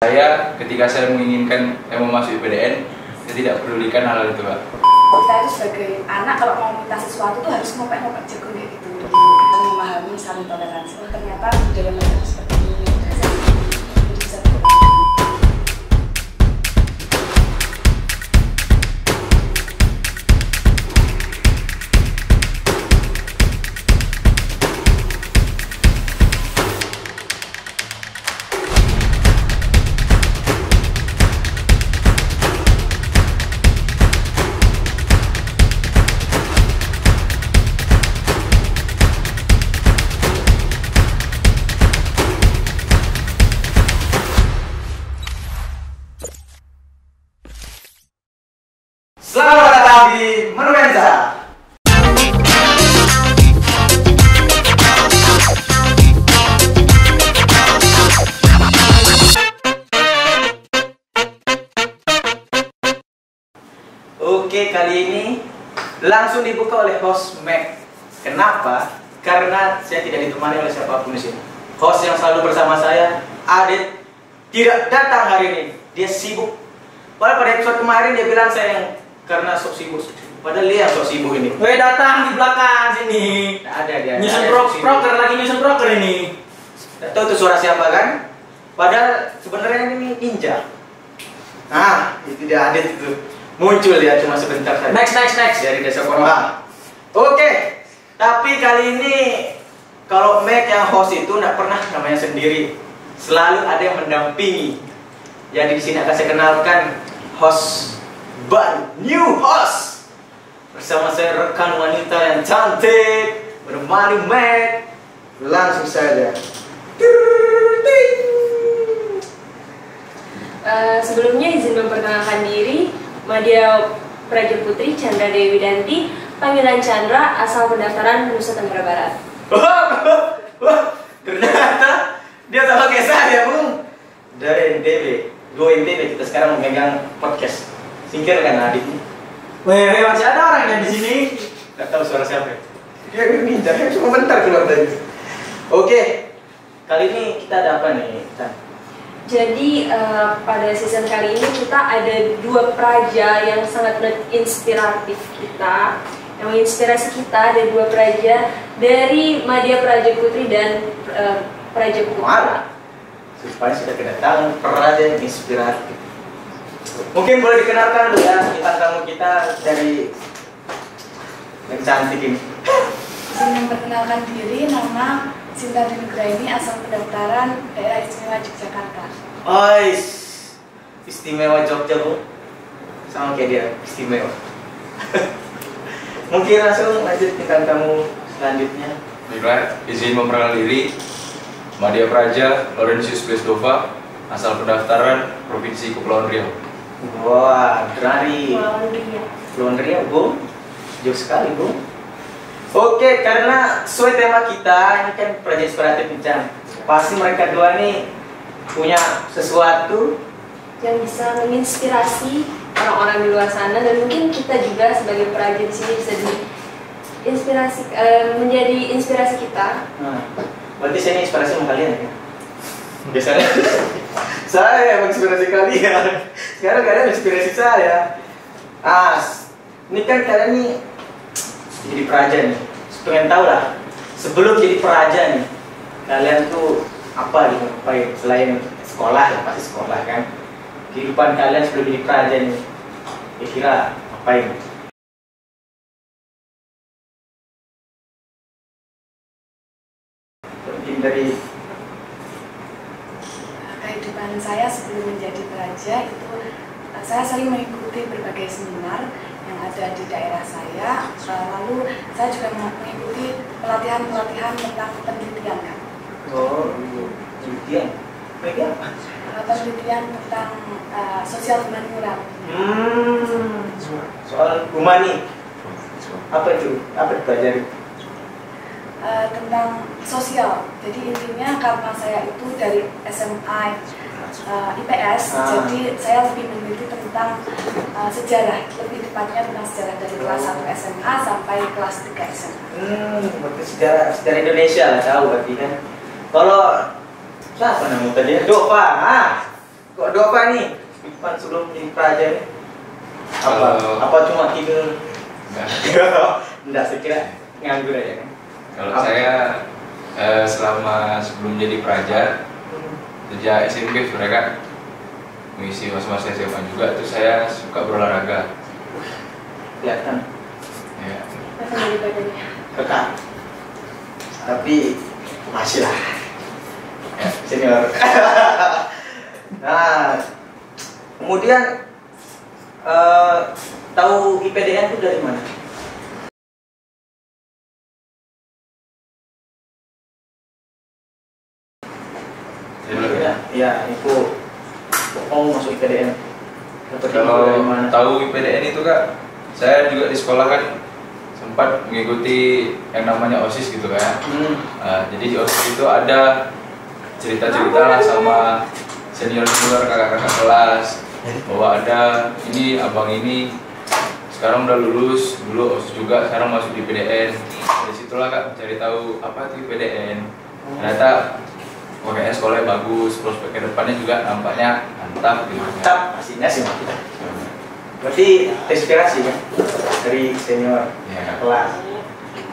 Saya ketika saya menginginkan mau masuk IPDN, saya tidak pedulikan hal itu, Pak. Kita itu sebagai anak kalau mau minta sesuatu tuh harus ngopek-ngopek jago kayak gitu. Kita memahami saling toleransi. Oh, ternyata budaya mereka seperti ini. Bisa Selamat datang di Menumenza. Oke, kali ini langsung dibuka oleh host Mac. Kenapa? Karena saya tidak ditemani oleh siapapun di sini. Host yang selalu bersama saya, Adit, tidak datang hari ini. Dia sibuk. Padahal pada episode kemarin dia bilang saya yang karena sok sibuk. Padahal dia sok sibuk ini. Weh, datang di belakang sini. Nah, ada dia. Nyusun broker lagi nyusun broker ini. Tidak tahu itu suara siapa kan? Padahal sebenarnya ini ninja. Nah, itu dia Adit itu. Muncul dia cuma sebentar saja. Next. Dari desa Konoha. Oke. Tapi kali ini kalau Mac yang host itu tidak pernah namanya sendiri. Selalu ada yang mendampingi. Jadi di sini akan saya kenalkan host baru, new host. Bersama saya rekan wanita yang cantik, bermani Mac. Langsung saja. Sebelumnya izin memperkenalkan diri, Madya Praja Putri Chandra Dewi Danti, panggilan Chandra, asal pendaftaran Nusa Tenggara Barat. Wah, ternyata dia sama kayak saya, Bung. Dari NTB, dua NTB kita sekarang memegang podcast. Singkir kan Adit? Weh, masih ada orangnya di sini. Gak tahu suara siapa. Dia minta, cuma bentar keluar tadi. Oke, kali ini kita ada apa nih, Chan? Jadi pada season kali ini kita ada dua praja yang sangat inspiratif kita. Yang menginspirasi kita ada dua praja dari Madya Praja Putri dan Praja Putra. Supaya sudah kedatangan praja yang inspiratif. Mungkin boleh dikenalkan dulu ya bintang tamu kita dari yang cantik ini. izin memperkenalkan diri, nama Sinta Dinugraini, asal pendaftaran Daerah Istimewa Yogyakarta. Ois, istimewa Jogja, Bu. Sama kayak dia, istimewa. Mungkin langsung lanjut bintang tamu selanjutnya. Baiklah, izin memperkenalkan diri, Madya Praja Laurentius Besdova, asal pendaftaran Provinsi Kepulauan Riau. Wah, dari Kepulauan Riau, Bu. Jauh sekali, Bu. Oke, karena sesuai tema kita, ini kan praja inspiratif Chan. Pasti mereka dua nih punya sesuatu Yang bisa menginspirasi orang-orang di luar sana, dan mungkin kita juga sebagai praja di sini bisa diinspirasi, menjadi inspirasi kita. Nah, berarti saya ini inspirasi sama kalian ya? Biasanya saya yang menginspirasi kalian. Sekarang kalian inspirasi saya. Ini kan kalian nih jadi praja nih. Pengen tahu lah, sebelum jadi praja nih, kalian tuh apa gitu? Ngapain? Selain sekolah, ya pasti sekolah kan. Kehidupan kalian sebelum jadi praja nih, kira-kira ngapain? Mungkin dari Kehidupan saya sebelum menjadi praja itu saya sering mengikuti berbagai seminar yang ada di daerah saya. Lalu saya juga mengikuti pelatihan-pelatihan tentang penelitian kan. oh, penelitian, penelitian apa? Penelitian tentang sosial humaniora. Soal humani. Apa itu? Apa dipelajari? Tentang sosial. Jadi intinya karena saya itu dari SMA IPS, jadi saya lebih meneliti tentang sejarah, lebih tepatnya tentang sejarah dari kelas 1 SMA sampai kelas 3 SMA. Berarti sejarah Indonesia lah tahu berarti kan. Kalau siapa namanya tadi? Dova. Dova nih, Ipan sebelum jadi praja nih, apa cuma tidur? Enggak, saya kira nganggur aja kan. Kalau saya selama sebelum jadi praja, sejak SMP mereka mengisi masa-masa SMA juga, itu saya suka berolahraga. Kelihatan. Ya. Apa dari badannya? Kekal. Tapi masih lah. Senior. Nah, kemudian tahu IPDN itu dari mana? Ya, itu mau masuk IPDN. Kalau tahu IPDN itu Kak, saya juga di sekolah kan sempat mengikuti yang namanya OSIS gitu kan. Jadi di OSIS itu ada cerita-cerita lah sama senior-senior kakak-kakak kelas bahwa ada ini abang ini sekarang udah lulus, dulu OSIS juga, sekarang masuk di IPDN. Dari situlah Kak cari tahu apa itu IPDN. Ternyata kayaknya sekolahnya bagus, prospek ke depannya juga nampaknya mantap gitu. Mantap, pastinya sih Mas. Berarti inspirasi kan dari senior kelas.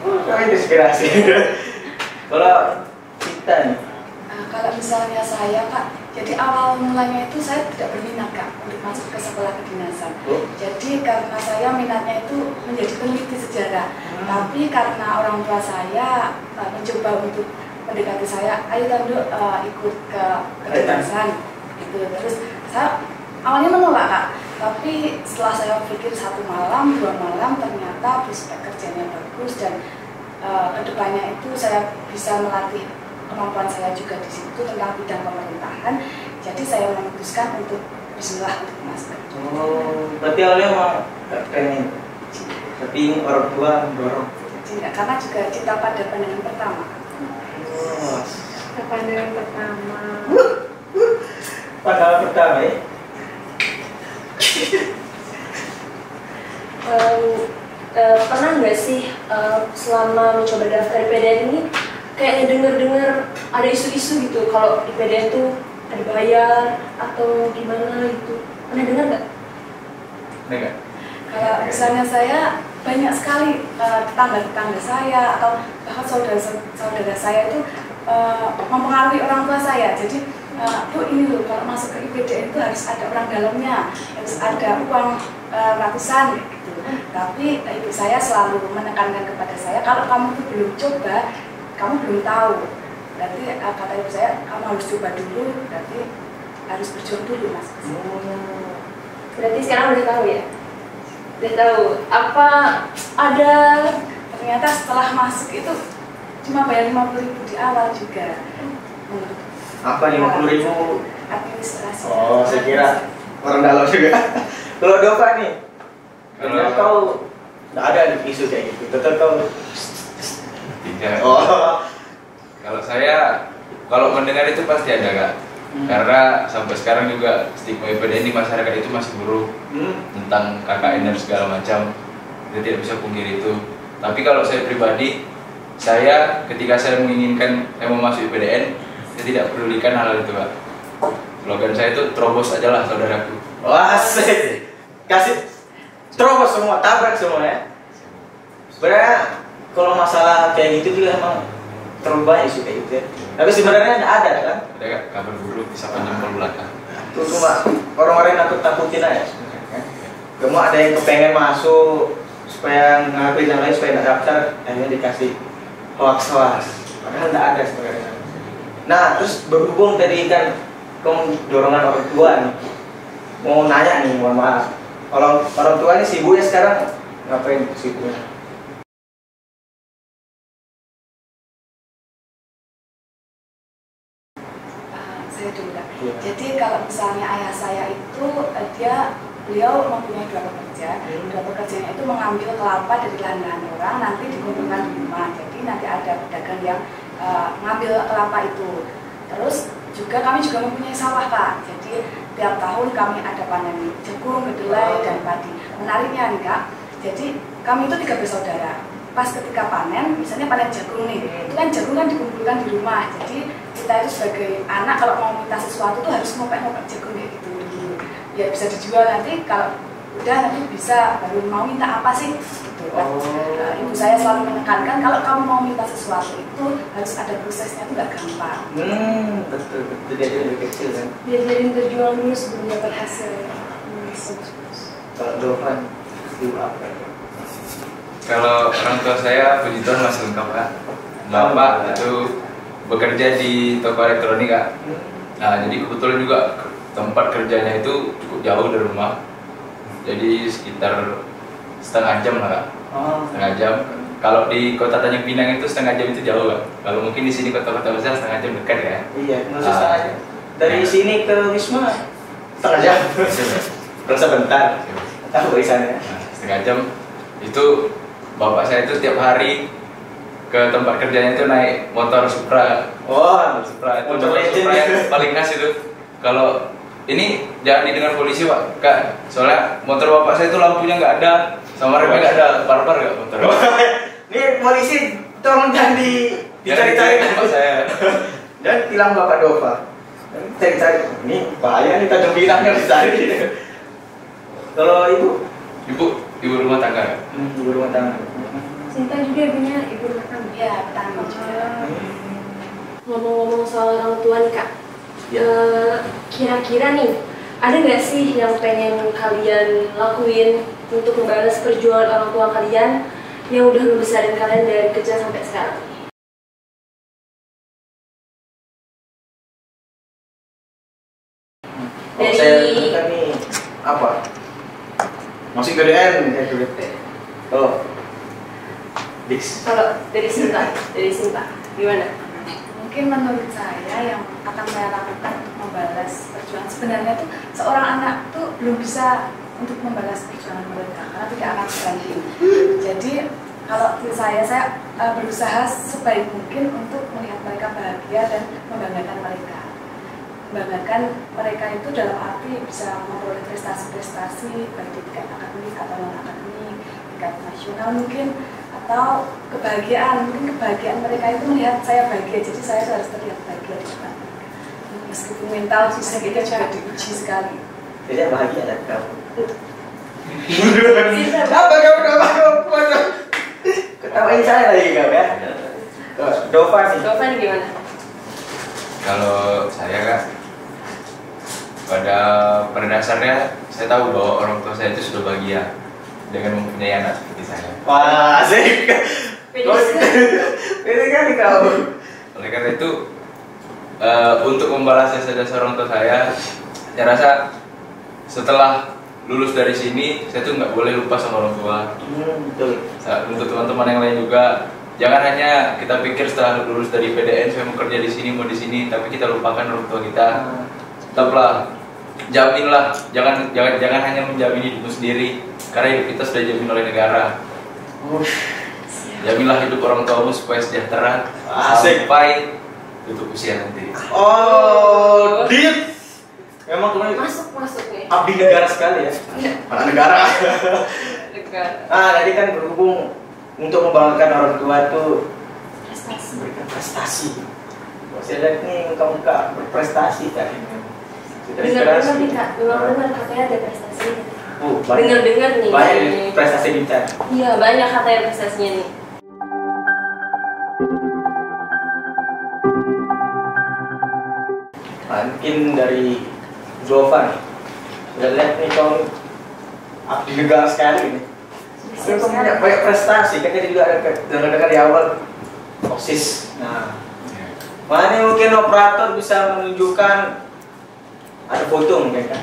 Kami inspirasi. Kalau kita nih, Kalau misalnya saya Kak, jadi awal mulanya itu saya tidak berminat Kak untuk masuk ke sekolah kedinasan. Jadi karena saya minatnya itu menjadi peneliti sejarah. Tapi karena orang tua saya mencoba untuk mendekati saya, ayo Tando ikut ke kedinasan gitu. Terus saya awalnya menolak Kak, tapi setelah saya pikir 1 malam, 2 malam, ternyata prospek kerjanya bagus dan kedepannya itu saya bisa melatih kemampuan saya juga di situ tentang bidang pemerintahan. Jadi saya memutuskan untuk bismillah untuk masuk. Berarti awalnya mau pengen, tapi orang tua mendorong. Tidak, karena juga cinta pada pandangan pertama. Pandangan pertama. Pandangan pertama ya. Pernah nggak sih selama mencoba daftar IPDN ini kayaknya dengar-dengar ada isu-isu gitu kalau IPDN tuh ada bayar atau gimana gitu, pernah dengar nggak? Enggak. Kalau misalnya saya banyak sekali tetangga-tetangga saya atau bahkan saudara-saudara saya itu mempengaruhi orang tua saya. Jadi Bu ini loh kalau masuk ke IPDN itu harus ada orang dalamnya, harus ada uang ratusan gitu. Tapi ibu saya selalu menekankan kepada saya kalau kamu tuh belum coba, kamu belum tahu. Berarti kata ibu saya kamu harus coba dulu, berarti harus berjuang dulu Mas. Berarti sekarang udah tahu ya? Udah tahu apa ada? Ternyata setelah masuk itu cuma bayar 50.000 di awal juga. Apa 50.000? Administrasi. Oh, saya kira orang dalam juga. Kalau Dova nih, kalau kau nggak ada isu kayak gitu, tetap kau. Tidak. Oh, Kalau saya, kalau mendengar itu pasti ada Kak. Karena sampai sekarang juga stigma IPDN di masyarakat itu masih buruk tentang KKN dan segala macam. Kita tidak bisa pungkiri itu. Tapi kalau saya pribadi, saya ketika saya menginginkan saya mau masuk IPDN, saya tidak pedulikan hal itu Kak. Slogan saya itu terobos aja lah saudaraku. wah, kasih terobos semua, tabrak semua ya. Sebenarnya kalau masalah kayak gitu juga emang terlalu banyak isu kayak gitu ya. Tapi sebenarnya ada kan? Ada Kak, kabar buruk bisa panjang belakang. Itu cuma orang-orang yang nakut-nakutin aja sebenarnya. Kamu ada yang kepengen masuk supaya ngakuin yang lain supaya nggak daftar, akhirnya dikasih hoax-hoax. Padahal nggak ada sebenarnya. Nah, terus berhubung tadi kan kamu dorongan orang tua nih, mau nanya nih, mohon maaf. Kalau orang tua ini sibuk ya sekarang, ngapain sibuknya? Saya dulu Kak. Jadi kalau misalnya ayah saya itu beliau mempunyai 2 pekerja. 2 pekerjanya itu mengambil kelapa dari lahan-lahan orang, nanti dikumpulkan di rumah. Jadi nanti ada pedagang yang mengambil kelapa itu. Terus juga kami juga mempunyai sawah Kak. Jadi tiap tahun kami ada panen jagung, kedelai, dan padi. Menariknya nih Kak, jadi kami itu 3 bersaudara. Pas ketika panen, misalnya panen jagung nih, itu kan jagung kan dikumpulkan di rumah. Jadi kita itu sebagai anak kalau mau minta sesuatu tuh harus ngopek-ngopek jagung kayak gitu. ya bisa dijual nanti, kalau udah nanti bisa baru mau minta apa sih gitu kan. Ibu saya selalu menekankan kalau kamu mau minta sesuatu itu harus ada prosesnya, itu nggak gampang. Betul jadi lebih kecil kan. Biarin terjual dulu sebelum dapat hasil. Kalau Dovan ibu apa? Kalau orang tua saya puji Tuhan masih lengkap Kak. Bapak itu bekerja di toko elektronik Kak. Nah jadi kebetulan juga tempat kerjanya itu cukup jauh dari rumah. Jadi sekitar setengah jam lah Kak. Setengah jam. Kalau di kota Tanjung Pinang itu setengah jam itu jauh Kak. Kalau mungkin di sini kota-kota besar setengah jam dekat ya. Iya, maksud saya dari sini ke Wisma setengah jam. Berasa bentar. Tahu barisannya. Setengah jam itu bapak saya itu tiap hari ke tempat kerjanya itu naik motor Supra. Supra itu motor Supra yang paling khas itu. Kalau ini jangan didengar polisi Pak, Kak. Soalnya motor bapak saya itu lampunya nggak ada, sama remnya nggak ada, barbar nggak motor. Ini polisi tolong jangan dicari-cari bapak saya. Dan hilang Bapak Dova. Cari-cari. Ini bahaya nih Tanjung Pinang yang dicari. Kalau ibu rumah tangga Kak? Ibu rumah tangga. Sinta juga ibunya ibu rumah tangga. Ya, petani juga. Ngomong-ngomong soal orang tua nih Kak, kira-kira nih ada nggak sih yang pengen kalian lakuin untuk membalas perjuangan orang tua kalian yang udah ngebesarin kalian dari kecil sampai sekarang? Saya kan nih apa? Masih GDN ya dulu. Kalau dari Sinta, gimana? Mungkin menurut saya yang akan saya lakukan untuk membalas perjuangan, sebenarnya tuh seorang anak tuh belum bisa untuk membalas perjuangan mereka karena tidak akan sebanding. Jadi kalau saya berusaha sebaik mungkin untuk melihat mereka bahagia dan membanggakan mereka. Membanggakan mereka itu dalam arti bisa memperoleh prestasi-prestasi baik di tingkat akademik atau non akademik, tingkat nasional mungkin, atau kebahagiaan, mungkin kebahagiaan mereka itu melihat saya bahagia, jadi saya harus terlihat bahagia di depan mereka. Meskipun mental fisik kita juga diuji sekali. Jadi bahagia dan kamu. Apa kamu? Ketawain saya lagi kamu ya. Dovan gimana? Kalau saya Kak, pada dasarnya saya tahu bahwa orang tua saya itu sudah bahagia dengan mempunyai anak seperti saya. Wah, asik. Ini kan kamu. Oleh karena itu, untuk membalas jasa orang tua saya rasa setelah lulus dari sini, saya tuh nggak boleh lupa sama orang tua. Betul. Untuk teman-teman yang lain juga, jangan hanya kita pikir setelah lulus dari PDN saya mau kerja di sini, mau di sini, tapi kita lupakan orang tua kita. Tetaplah, jaminlah, jangan hanya menjamin hidupmu sendiri, karena hidup kita sudah dijamin oleh negara. Jaminlah hidup orang tuamu supaya sejahtera sampai tutup usia nanti. Deep. Memang kemarin Masuk nih. abdi negara sekali ya. Anak negara. Tadi kan berhubung untuk membanggakan orang tua itu berikan prestasi. Saya lihat nih muka-muka berprestasi tadi. Dengar nih Kak, dengar katanya ada prestasi. Dengar nih. Banyak prestasi bicara. Iya, banyak katanya prestasinya nih. Mungkin dari Dovan. Udah lihat nih kamu abdi negara sekali nih. Kamu punya banyak prestasi, kan tadi juga ada dengar di awal OSIS. Nah, mana mungkin operator bisa menunjukkan ada foto mungkin kan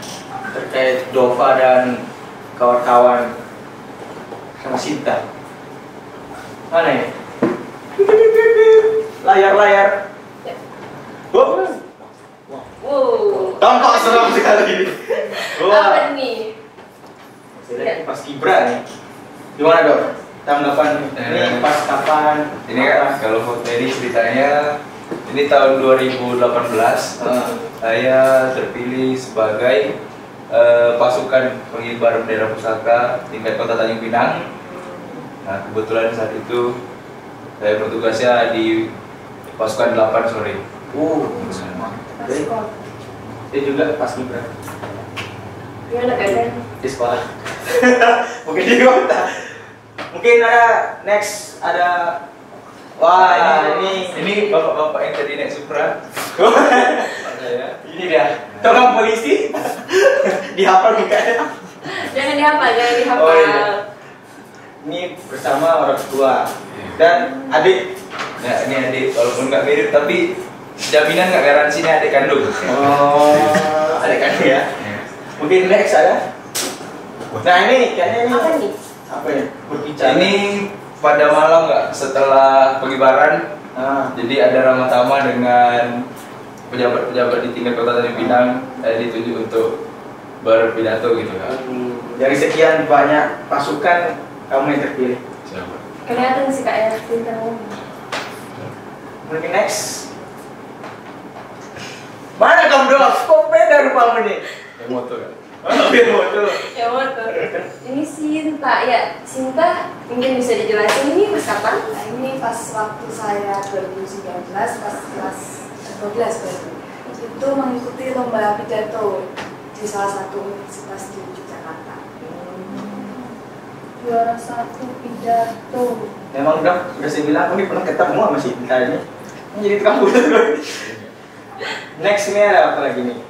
terkait Dova dan kawan-kawan sama Sinta. Mana ya? Layar. Wow. Tampak seram sekali. Apa nih? Saya pas Kibra nih. Gimana Dok? Tanggapan ini pas kapan? Ini kan kalau foto ini ceritanya ini tahun 2018 saya terpilih sebagai pasukan pengibar bendera pusaka tingkat Kota Tanjung Pinang. Nah kebetulan saat itu saya bertugasnya di pasukan 8 sore. Jadi saya juga pas Kibra. Gimana keadaan? Di sekolah. Mungkin di kota. Mungkin ada next ada. Wah, ini bapak-bapak yang tadi naik Supra. Ini dia. Tukang polisi. Dihafal mukanya. Jangan dihafal. Oh, iya. Ini bersama orang tua dan adik. Ya, ini adik, walaupun nggak mirip tapi jaminan nggak garansi ini adik kandung. Oh, adik kandung ya. Mungkin next ada. Nah ini kayaknya ini Apa nih? apa ya? Berbicara. Ini pada malam nggak setelah pengibaran. Jadi ada ramah tamah dengan pejabat-pejabat di tingkat kota Tanjung Pinang ditunjuk untuk berpidato gitu kan. Dari sekian banyak pasukan kamu yang terpilih. Siapa? Kelihatan sih Kak ya, pintar ngomong. Mungkin next. Mana kamu dong? Kok beda rupamu nih? Yang motor kan? Oh, biar motor. Ya motor. Ini Sinta ya. Sinta mungkin bisa dijelasin ini pas kapan? Nah, ini pas waktu saya 2019 pas kelas 12 berarti itu mengikuti lomba pidato di salah satu universitas di Yogyakarta. Juara 1 pidato. Memang udah saya bilang ini pernah ketemu sama si Sinta ini. Ini jadi tukang pidato. Next ini ada apa lagi nih?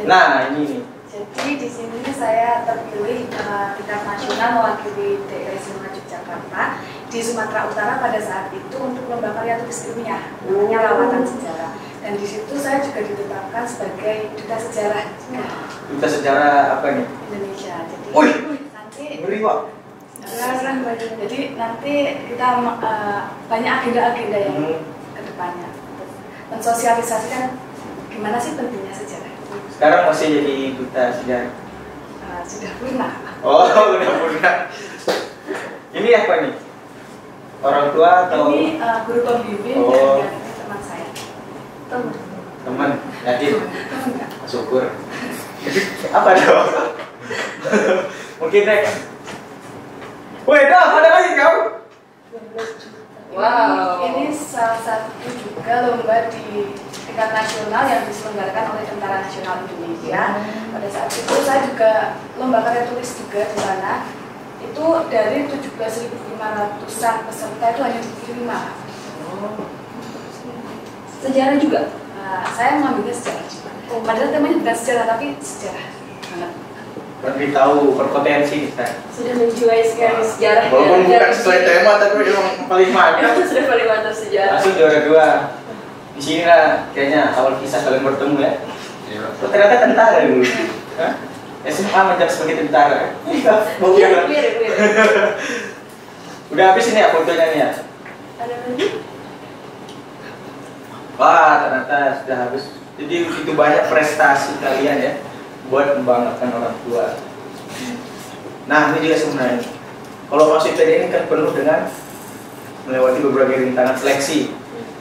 Nah ini nih. Jadi di sini saya terpilih tingkat nasional mewakili daerah istimewa Yogyakarta di Sumatera Utara pada saat itu untuk lomba karya tulis ilmiah namanya lawatan sejarah. Dan di situ saya juga ditetapkan sebagai duta sejarah Duta sejarah apa nih? Indonesia. Jadi Wih, nanti ngeri Wak. jadi nanti kita banyak agenda-agenda yang ke depannya untuk mensosialisasikan gimana sih pentingnya sejarah. Sekarang masih jadi duta sejarah. Sudah pernah. Oh, udah pernah. Ini apa nih? Orang tua atau Ini guru pembimbing Oh. dan ini teman saya. teman? Yakin? Syukur. Apa dong? Mungkin next. Wih, ada lagi kamu? Wow. Ini salah satu juga lomba di tingkat nasional yang diselenggarakan oleh Tentara Nasional Indonesia. Pada saat itu saya juga lomba karya tulis juga di sana. Itu dari 17.500-an peserta itu hanya dipilih 5. Sejarah juga. Saya mengambilnya sejarah juga. Padahal temanya bukan sejarah tapi sejarah banget. Berarti tahu berpotensi kita. Sudah menjiwai sekali sejarah. Walaupun bukan sesuai tema tapi emang paling mantap. Emang sudah paling mantap sejarah. Langsung juara 2. Di sini lah kayaknya awal kisah kalian bertemu ya. Iya. Oh, ternyata tentara dulu. Hah? SMA menjadi sebagai tentara. Mau Iya, bilang. iya. Udah habis ini ya fotonya nih ya. Ada lagi? Wah, ternyata sudah habis. Jadi begitu banyak prestasi kalian ya buat membanggakan orang tua. Nah, ini juga sebenarnya. Kalau masuk IPD ini kan penuh dengan melewati beberapa rintangan seleksi.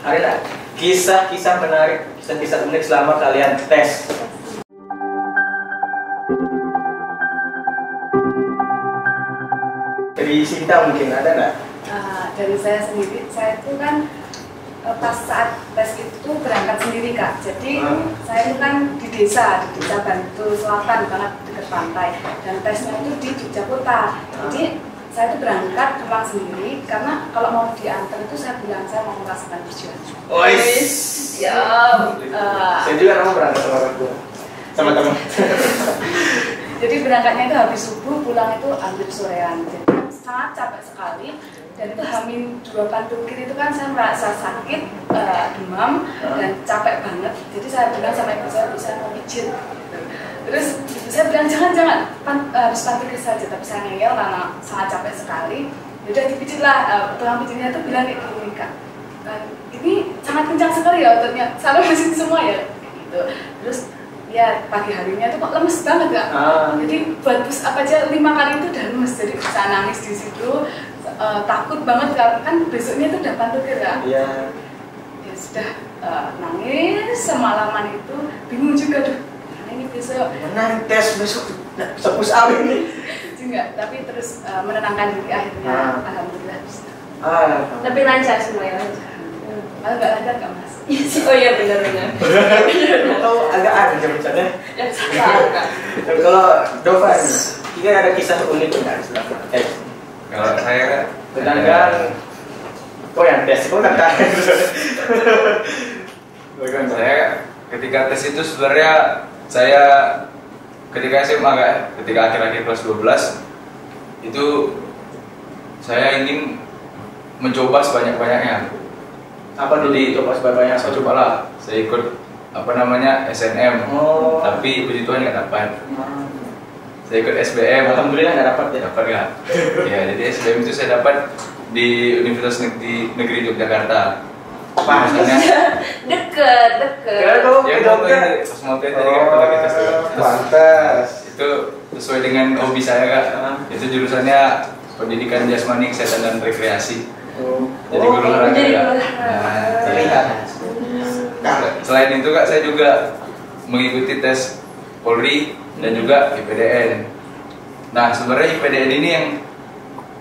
Ada kisah-kisah menarik, kisah-kisah unik selama kalian tes. Dari Sinta mungkin ada nggak? Dari saya sendiri, saya itu kan pas saat tes itu berangkat sendiri Kak. Jadi saya itu kan di desa Bantul Selatan banget dekat pantai. Dan tesnya itu di Yogyakarta. Jadi saya itu berangkat pulang sendiri karena kalau mau diantar itu saya bilang saya mau merasakan tujuan. Siap. Saya juga mau berangkat sama orang tua, sama teman. Jadi berangkatnya itu habis subuh, pulang itu hampir sorean. Jadi sangat capek sekali. Dan itu hamil 2 pantukir itu kan saya merasa sakit, demam dan capek banget. Jadi saya bilang sama ibu saya mau pijit. Terus ibu saya bilang jangan harus pantukir saja. Tapi saya ngeyel karena sangat capek sekali. Yaudah dipijit lah. Tukang pijitnya itu bilang kayak gini Kak, ini sangat kencang sekali ya ototnya. Salah mesin semua ya. Gitu. Terus ya pagi harinya tuh kok lemes banget Kak. Jadi buat push up aja 5 kali itu udah lemes. Jadi bisa nangis di situ. Takut banget kan besoknya itu udah pantukir Kak. Iya. Ya sudah nangis semalaman itu, bingung juga tuh. Ini besok Menang tes besok bisa push up ini. juga, tapi terus menenangkan diri akhirnya. Alhamdulillah bisa. Tapi lancar semuanya lancar. Kalau nggak lancar nggak masuk. Oh iya benar-benar. Atau agak ada jam-jamnya. Ya salah Kak. Kalau Dovan, juga ada kisah unik nggak selama tes? Kalau saya kan Sedangkan kok yang tes, kok kan saya ketika tes itu sebenarnya saya ketika SMA kan, ketika akhir-akhir kelas 12 itu saya ingin mencoba sebanyak-banyaknya. Apa dulu coba sebanyak-banyak? Saya cobalah, saya ikut apa namanya SNM, tapi puji Tuhan nggak dapat. Saya ikut SBM, Alhamdulillah nggak dapat ya. dapat nggak? Ya, jadi SBM itu saya dapat di Universitas Negeri Yogyakarta. Jurusannya Deket. ya mau tadi kan kalau kita pantas. itu sesuai dengan hobi saya kak. Itu jurusannya pendidikan jasmani, kesehatan dan rekreasi. Jadi guru olahraga. jadi Kak. olahraga. Terlihat. Selain itu kak, saya juga mengikuti tes Polri dan juga IPDN. Nah sebenarnya IPDN ini yang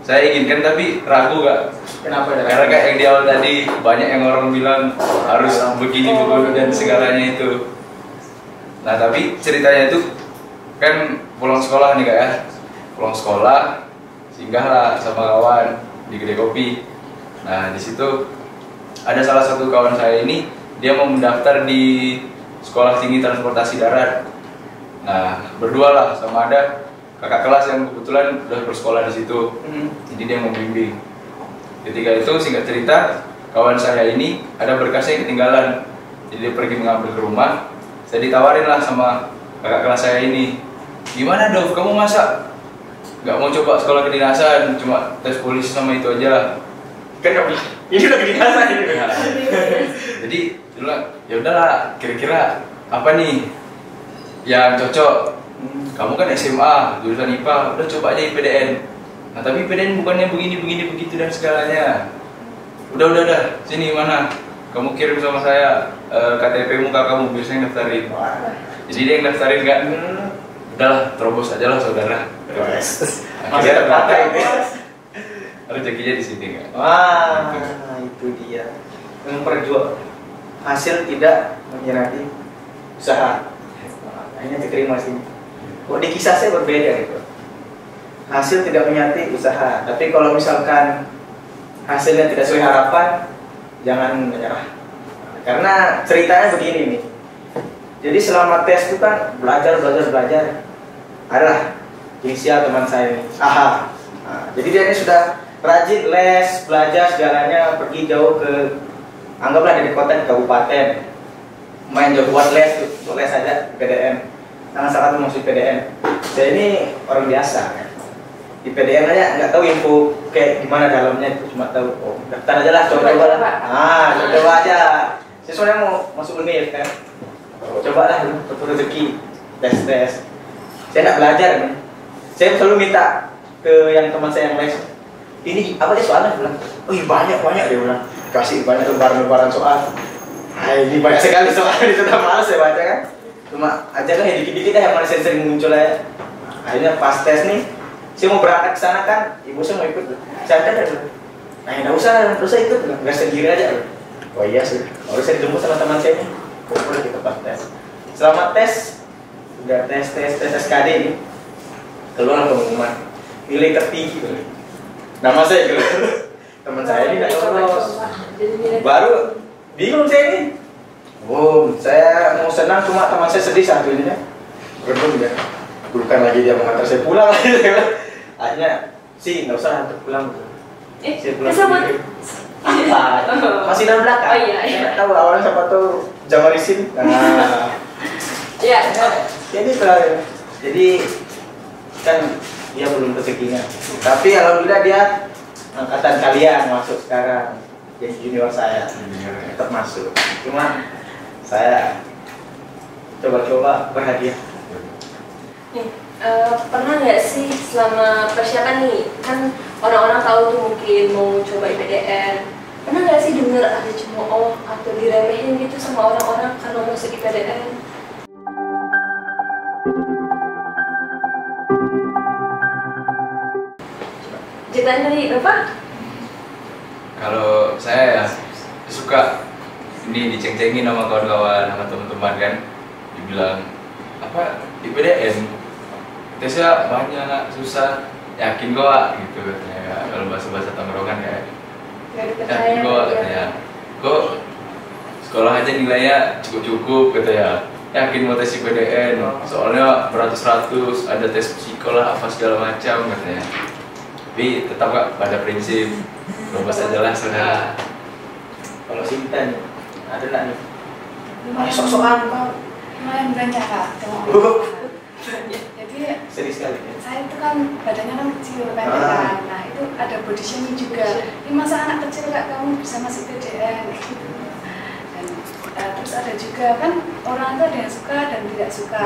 saya inginkan tapi ragu kak. Kenapa ya? Karena kayak yang di awal tadi banyak yang orang bilang harus begini begitu dan segalanya itu. Nah tapi ceritanya itu kan pulang sekolah nih kak ya, pulang sekolah singgahlah sama kawan di Kedai Kopi. Nah di situ ada salah satu kawan saya ini, dia mau mendaftar di Sekolah Tinggi Transportasi Darat. Nah berdua lah sama ada kakak kelas yang kebetulan udah bersekolah di situ, jadi dia mau bimbing. Ketika itu singkat cerita, kawan saya ini ada berkasnya yang ketinggalan, jadi dia pergi mengambil ke rumah. Saya ditawarin lah sama kakak kelas saya ini, gimana Dov, kamu masa nggak mau coba sekolah kedinasan, cuma tes polisi sama itu aja? Kan ini udah kedinasan ini. Jadi dulu ya udahlah, kira-kira apa nih yang cocok? Kamu kan SMA, jurusan IPA, udah coba aja IPDN. Nah tapi IPDN bukannya begini begitu dan segalanya. Udah, sini mana? Kamu kirim sama saya KTP muka kamu, biasanya daftarin. Jadi dia yang daftarin kan? Udahlah, terobos aja lah saudara. Masih terpakai ini. Rezekinya di sini kan? Wah, itu dia. Memperjuang hasil tidak menyerati usaha. Hanya diterima sini. Kok di kisah saya berbeda gitu. Hasil tidak menyerati usaha. Tapi kalau misalkan hasilnya tidak sesuai harapan, jangan menyerah. Karena ceritanya begini nih. Jadi selama tes itu kan belajar. Adalah inisial teman saya ini. Aha. Nah, jadi dia ini sudah rajin les, belajar segalanya, pergi jauh ke, anggaplah dari kota ke kabupaten, main jauh buat les aja PDN. Sangat masuk PDN. Saya ini orang biasa kan. Di PDN aja nggak tahu info kayak gimana dalamnya, itu cuma tahu daftar aja lah, coba aja. Sesuai mau masuk UNIF kan, cobalah untuk rezeki tes. Saya nggak belajar kan. Saya selalu minta ke yang teman saya yang les, ini apa sih soalnya? Bilang, oh iya banyak dia bilang, kasih banyak lembaran soal. Nah, ini banyak sekali soal, itu udah malas saya baca kan. Cuma aja lah yang dikit-dikit yang mana sering muncul aja. Akhirnya pas tes nih, saya mau berangkat ke sana kan, ibu saya mau ikut. Saya ada, nah nggak usah ikut, nggak sendiri aja. Oh iya sih, harus saya dijemput sama teman saya nih. Boleh kita pas tes. Selama tes, udah tes SKD ini, keluar pengumuman nilai tertinggi. Nama saya keluar. Teman saya ini nggak lolos. Baru bingung saya ini. Oh, saya mau senang cuma teman saya sedih satu ini ya. Berdua ya. Bukan lagi dia mengantar saya pulang lagi. Akhirnya sih nggak usah antar pulang. Saya pulang sendiri. Masih dalam belakang. Oh iya. Saya nggak tahu awalnya siapa tuh Jamarisin. Nah. Iya. Jadi kan dia belum rezekinya. Tapi alhamdulillah dia angkatan kalian masuk sekarang. Jadi junior saya tetap masuk. Cuma saya coba-coba berhadiah. Pernah nggak sih selama persiapan nih, kan orang-orang tahu tuh mungkin mau coba IPDN, pernah nggak sih dengar ada cemooh atau diremehin gitu sama orang-orang kalau masuk IPDN? Ceritain dari Bapak? Kalau saya ya suka ini diceng-cengin sama kawan-kawan, sama teman-teman kan, dibilang apa IPDN tesnya banyak, susah. Yakin kok gitu katanya. Kalau bahasa tongkrongan kayak yakin kok katanya. Kok sekolah aja nilainya cukup katanya. Yakin mau tes IPDN, soalnya beratus-ratus, ada tes psikolah apa segala macam katanya. Tapi tetap Kak pada prinsip lulus aja lah sudah. Kalau Sinta nih, ada nggak nih? Lumayan Sok-sokan kok. lumayan banyak Kak. Jadi Sedih sekali ya. saya itu kan badannya kan kecil pendek kan. Nah itu ada body shaming juga. Ini masa anak kecil Kak kamu bisa masuk PDN gitu. Dan terus ada juga kan orang itu ada yang suka dan tidak suka.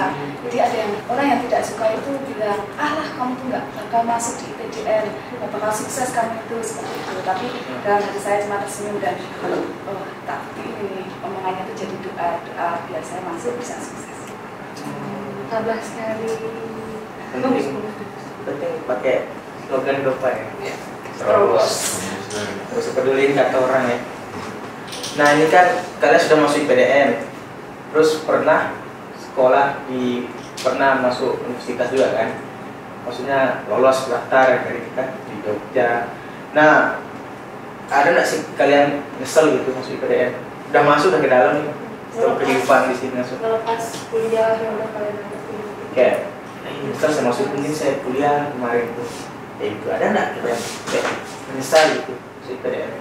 Jadi ada yang orang yang tidak suka itu bilang, lah kamu tuh nggak bakal masuk di PDN, nggak bakal sukses kamu itu seperti itu. Tapi dalam hati saya cuma tersenyum dan tapi ini omongannya itu jadi doa biar saya masuk bisa sukses. Tabah sekali. Penting pakai slogan Dopa ya. Terus Terus peduliin kata orang ya. Nah ini kan kalian sudah masuk IPDN, terus pernah sekolah pernah masuk universitas juga kan? Maksudnya lolos daftar dari kita di Jogja. Nah ada nggak sih kalian nyesel gitu masuk IPDN? Udah masuk udah ke dalam nih, udah kehidupan di sini masuk. Melepas kuliah yang udah kalian lakuin. Kayak nyesel saya masuk mungkin saya kuliah kemarin tuh. Ya itu ada nggak kalian kayak menyesal gitu masuk IPDN?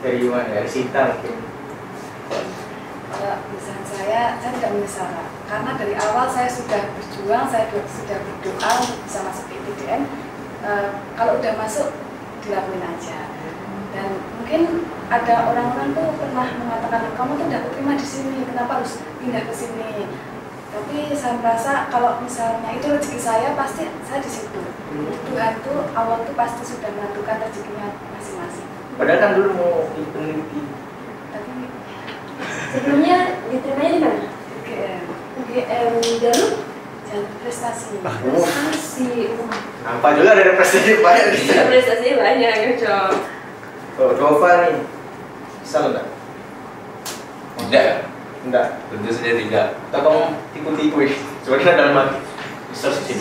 Dari mana? Dari Sinta mungkin. Kalau misalnya saya tidak menyesal Kak. Karena dari awal saya sudah berjuang, saya sudah berdoa untuk bisa masuk IPDN. Kalau udah masuk dilakuin aja. Dan mungkin ada orang-orang tuh pernah mengatakan kamu tuh udah keterima di sini, kenapa harus pindah ke sini? Tapi saya merasa kalau misalnya itu rezeki saya pasti saya di situ. Tuhan tuh Allah tuh pasti sudah menentukan rezekinya masing-masing. Padahal kan dulu mau peneliti. Tapi Sebelumnya diterimanya di mana? UGM Jalur jalur prestasi. prestasi. Apa juga dari prestasi banyak gitu. Prestasinya banyak ya, Cok. Kalau Dova nih, misal enggak? tidak, Enggak. tentu saja tidak. Atau kamu tipu-tipu ya? Sebenarnya dalam hati misal sih,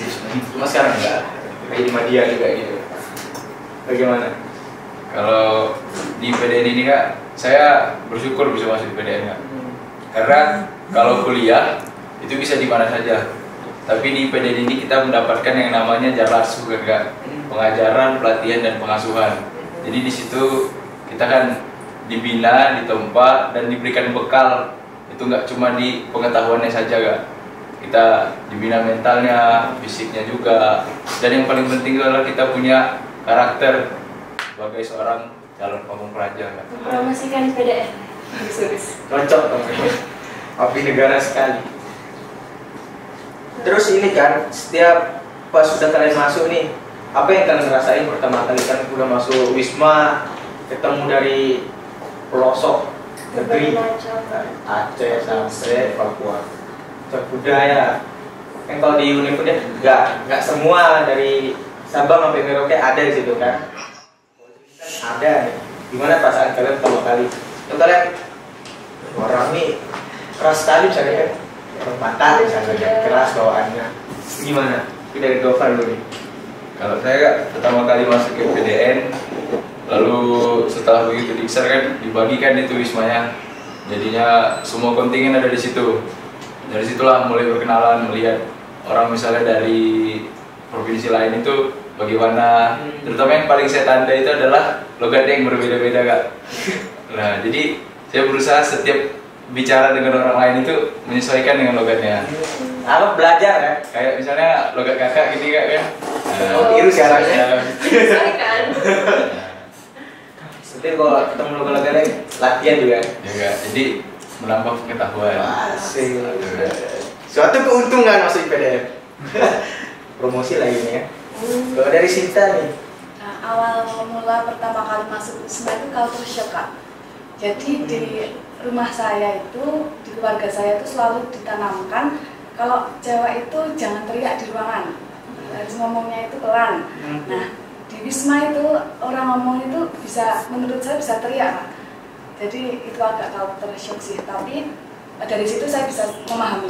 cuma sekarang enggak. Kayak di media juga gitu. Bagaimana? Kalau di PDN ini Kak, saya bersyukur bisa masuk di PDN Kak. Karena kalau kuliah itu bisa di mana saja. Tapi di PDN ini kita mendapatkan yang namanya Jarlasu kan Kak, pengajaran, pelatihan dan pengasuhan. Jadi di situ kita kan dibina, ditempa dan diberikan bekal. Itu nggak cuma di pengetahuannya saja Kak. Kita dibina mentalnya, fisiknya juga. Dan yang paling penting adalah kita punya karakter sebagai seorang calon pamung praja Kak. Mempromosikan PDN. Cocok dong. Abdi negara sekali. Terus ini kan setiap pas sudah kalian masuk nih, apa yang kalian rasain pertama kali kan udah masuk Wisma, ketemu dari pelosok negeri Aceh sampai Papua, budaya. Kan kalau di Univ udah nggak semua dari Sabang sampai Merauke ada di situ kan? Ada nih. Gimana perasaan kalian pertama kali? Itu kalian orang nih keras sekali misalnya kan? Orang Batak misalnya keras bawaannya. Gimana? Itu dari Gofar dulu nih. Kalau saya Kak, pertama kali masuk ke PDN, lalu setelah begitu diksar kan dibagikan itu wismanya. Jadinya semua kontingen ada di situ. Dari situlah mulai berkenalan, melihat orang misalnya dari provinsi lain itu bagaimana. Terutama yang paling saya tanda itu adalah logatnya yang berbeda-beda Kak. Nah jadi saya berusaha setiap bicara dengan orang lain itu menyesuaikan dengan logatnya. Apa belajar kan? Kayak misalnya logat kakak gitu Kak kan. Oh, tiru caranya. Kan? Nanti kalau ketemu logat-logat lain latihan juga. Ya Kak, jadi menambah pengetahuan. Asik. Suatu keuntungan masuk IPDN. Promosi lagi nih ya. Kalau dari Sinta nih. Nah, awal mula pertama kali masuk Wisma itu culture shock Kak. Jadi di rumah saya itu, di keluarga saya itu selalu ditanamkan kalau cewek itu jangan teriak di ruangan, harus ngomongnya itu pelan. Nah di Wisma itu orang ngomong itu bisa, menurut saya bisa teriak Kak. Jadi itu agak culture shock sih. Tapi dari situ saya bisa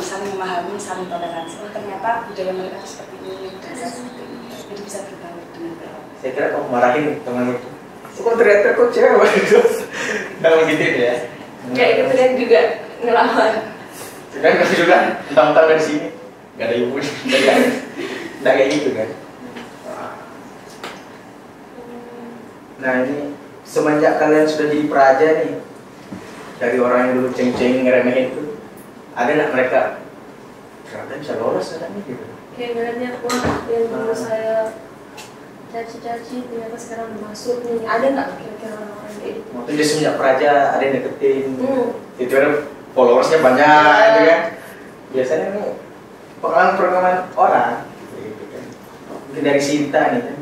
saling memahami, saling toleransi. Oh, ternyata budaya mereka seperti ini, budaya saya seperti ini. Jadi bisa berbaur dengan baik. Saya kira kamu marahin teman itu. Kok ternyata kok cewek itu. Nggak begitu ya. Kayak kemudian juga ngelawan. Kan kamu juga tentang dari sini. Gak ada ibu, nggak kayak gitu kan. Nah ini semenjak kalian sudah jadi praja nih, dari orang yang dulu ceng-ceng ngeremehin itu, ada nggak mereka ternyata bisa lolos katanya gitu? Kayak beratnya, wah yang dulu saya caci-caci ternyata sekarang udah masuk nih. Ada nggak kira-kira orang-orang kayak gitu? Mungkin dia semenjak praja ada yang deketin, itu ada followersnya banyak, gitu kan? Biasanya nih pengalaman orang, gitu kan? Mungkin dari Sinta nih kan?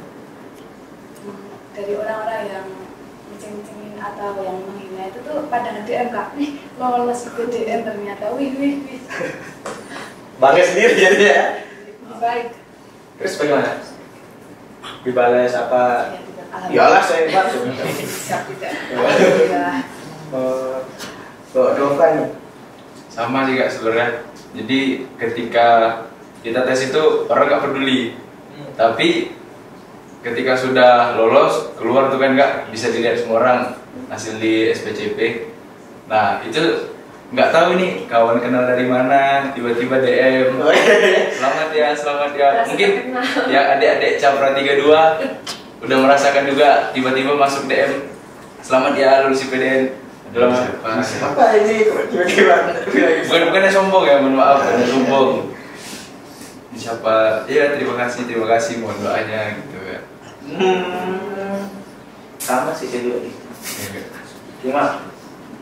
Dari orang-orang yang menceng-cengin atau yang menghina itu tuh pada nge-DM Kak, nih lolos ke DM ternyata, wih. Bangga sendiri jadi ya? Baik. Terus bagaimana? Dibalas apa? Ya, tidak. Iyalah saya bantu. Siap tidak. Alhamdulillah. Dova nih. Sama sih Kak sebenarnya. Jadi ketika kita tes itu orang nggak peduli, tapi ketika sudah lolos keluar tuh kan Kak, bisa dilihat semua orang hasil di SPCP. Nah itu nggak tahu nih kawan kenal dari mana, tiba-tiba DM selamat ya. Mungkin ya adik-adik Capra 32 udah merasakan juga, tiba-tiba masuk DM selamat ya lulus IPDN. Dalam Apa ini? Tiba-tiba bukannya sombong ya, mohon maaf, bukannya sombong. Siapa? Ya terima kasih, mohon doanya gitu ya. Sama sih saya juga gitu. Cuma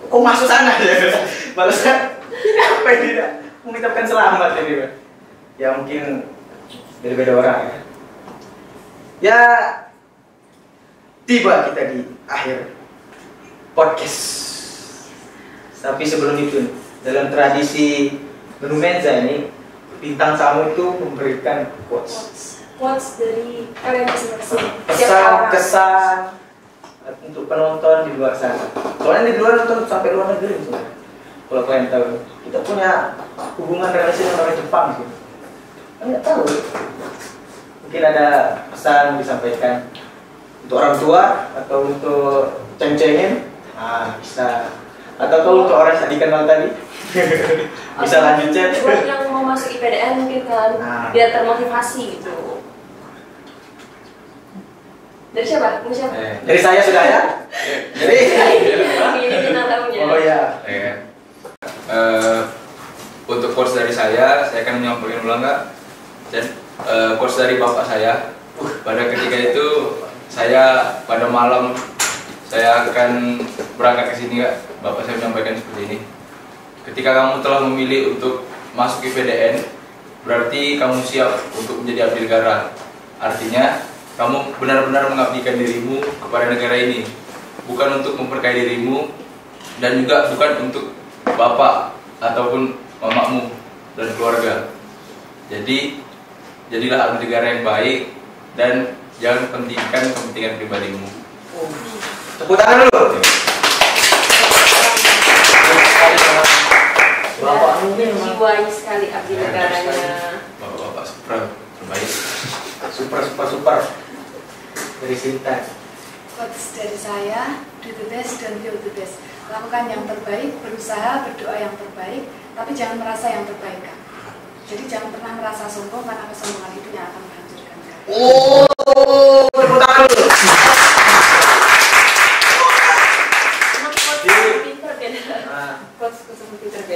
kok masuk sana ya? Balasnya apa yang tidak mengucapkan selamat ini Pak? Ya mungkin beda-beda orang ya. Ya tiba kita di akhir podcast. Tapi sebelum itu, dalam tradisi menu menza ini, bintang tamu itu memberikan quotes dari kalian masing-masing. Kesan untuk penonton di luar sana. Soalnya di luar nonton sampai luar negeri sebenarnya. Kalau kalian tahu, kita punya hubungan relasi dengan orang Jepang sih. Nggak tahu. Mungkin ada pesan disampaikan untuk orang tua atau untuk ceng-cengin, bisa. Atau kalau untuk orang yang dikenal tadi, bisa lanjut chat. Buat yang mau masuk IPDN mungkin kan, biar termotivasi gitu. Dari siapa? Dari saya sudah ya. Jadi ini bintang tamunya. Oh ya. Untuk quotes dari saya akan menyampaikan ulang Kak. Dan quotes dari bapak saya. Pada ketika itu saya pada malam saya akan berangkat ke sini Kak. Bapak saya menyampaikan seperti ini. Ketika kamu telah memilih untuk masuk IPDN, berarti kamu siap untuk menjadi abdi negara. Artinya kamu benar-benar mengabdikan dirimu kepada negara ini, bukan untuk memperkaya dirimu dan juga bukan untuk bapak ataupun mamamu dan keluarga. Jadi jadilah abdi negara yang baik dan jangan pentingkan kepentingan pribadimu. Tepuk tangan dulu. Bapakmu ini jiwai sekali abdi negaranya. Bapak-bapak terbaik. Super dari Sinta. Quotes dari saya, do the best, don't feel the best. Lakukan yang terbaik, berusaha, berdoa yang terbaik, tapi jangan merasa yang terbaik Kak. Jadi jangan pernah merasa sombong, karena kesombongan itu yang akan menghancurkan Kak. Tepuk tangan dulu.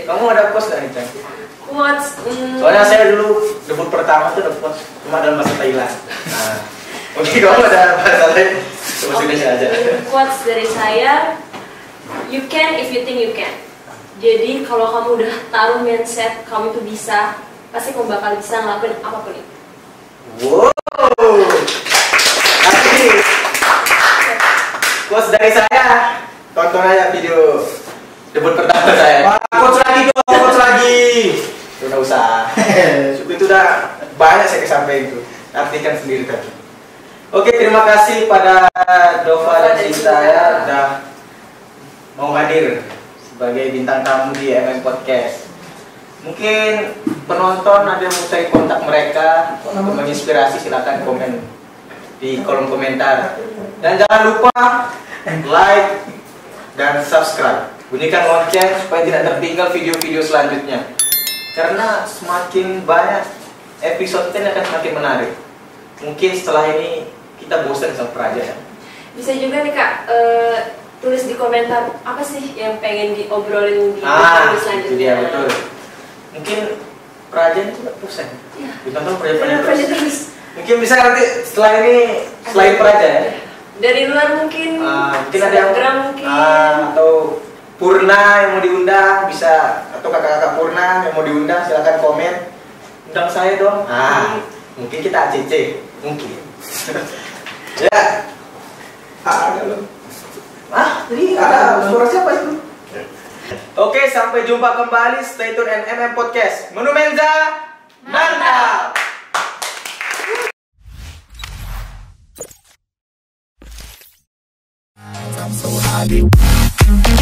Kamu ada quotes nggak nih, Cang? Quotes. Soalnya saya dulu debut pertama tuh ada quotes cuma dalam bahasa Thailand. Nah, mungkin kamu ada bahasa lain, coba Indonesia aja. Quotes dari saya, you can if you think you can. Jadi kalau kamu udah taruh mindset kamu itu bisa, pasti kamu bakal bisa ngelakuin apapun itu. Wow. Tapi quotes dari saya, tonton aja video debut pertama saya. Coach lagi dong, coach lagi. Udah usah. Itu udah banyak saya kesampaian itu. Artikan sendiri tadi. Oke, terima kasih pada Dova dan Sinta ya udah mau hadir sebagai bintang tamu di MM Podcast. Mungkin penonton ada yang mau cari kontak mereka untuk menginspirasi, silakan komen di kolom komentar. Dan jangan lupa like dan subscribe. Bunyikan lonceng supaya tidak tertinggal video-video selanjutnya. Karena semakin banyak episode ini akan semakin menarik. Mungkin setelah ini kita bosan sama Praja ya. Bisa juga nih Kak, tulis di komentar apa sih yang pengen diobrolin di video selanjutnya. Itu dia, betul. Mungkin Praja ini juga bosan. Iya. Ditonton Praja terus. Mungkin bisa nanti setelah ini selain Praja ya. Dari luar mungkin, Mungkin ada yang mungkin. Atau Purna yang mau diundang bisa, atau kakak-kakak Purna yang mau diundang silakan komen. Undang saya dong. Mungkin kita ACC, mungkin. Ya. Ada loh. Jadi ada suara siapa itu? Oke, sampai jumpa kembali. Stay tune MM Podcast. Menu Menza, mantap. I'm so high.